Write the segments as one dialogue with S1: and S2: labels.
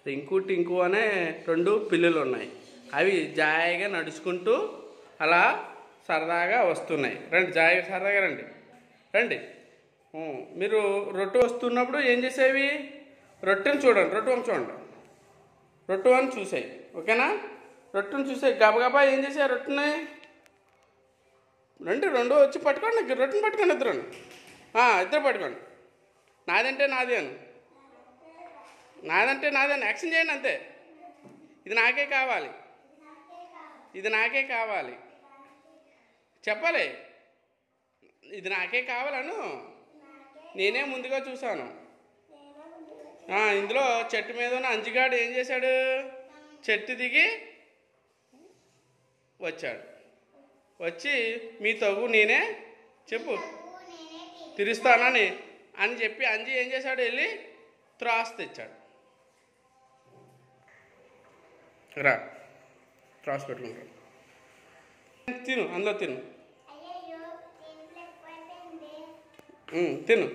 S1: రింకు టింకు అనే 2 పిల్లులు ఉన్నాయి. అవి జాయిగా నడుచుకుంటూ అలా సరదాగా వస్తున్నాయి. రండి, జాయిగా సరదాగా రండి రండి. మీరు రొట్టె వస్తున్నప్పుడు ఏం చేసేవి? రొట్టెని చూడండి, రొట్టెని చూడండి, రొట్టె అని చూసాయి. ఓకేనా? రొట్టెని చూసాయి. గబగబా ఏం చేసాయి? రొట్టెని రండి, 2 వచ్చి పట్టుకోండి, రొట్టెని పట్టుకోండి, ఇద్దరు పట్టుకోండి. నాదంటే నాది అని, నాదంటే నాదని యాక్షన్ చేయండి అంతే. ఇది నాకే కావాలి, ఇది నాకే కావాలి చెప్పాలి. ఇది నాకే కావాలను నేనే ముందుగా చూశాను. ఇందులో చెట్టు మీద ఉన్న అంజిగాడు ఏం చేశాడు? చెట్టు దిగి వచ్చాడు. వచ్చి మీ తగు నేనే చెప్పు తిరుస్తానని అని చెప్పి అంజి ఏం చేశాడు? వెళ్ళి త్రాసు తెచ్చాడు. రా, త్రాసు పెట్టుకుంటాడు. తిను, అందులో తిను, తిను.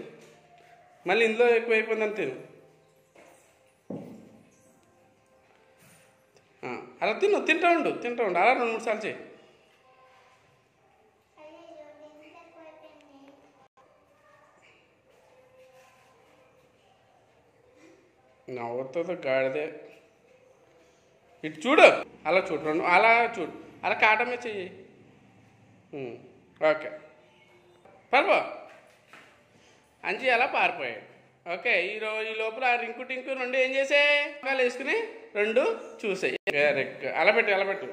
S1: మళ్ళీ ఇందులో ఎక్కువైపోయిందని తిను. అలా తింటూ ఉండు అలా 2-3 సార్లు చేయి. నవ్వుతుంది గాడిదే. ఇటు చూడు, అలా చూడు, అలా చూడు, అలా కాటమే చెయ్యి. ఓకే, పర్వా. అంజి అలా పారిపోయాడు. ఓకే, ఈ లోపల రింకు టింకు 2 ఏం చేసే వేసుకుని 2 చూసాయి. అలా పెట్టు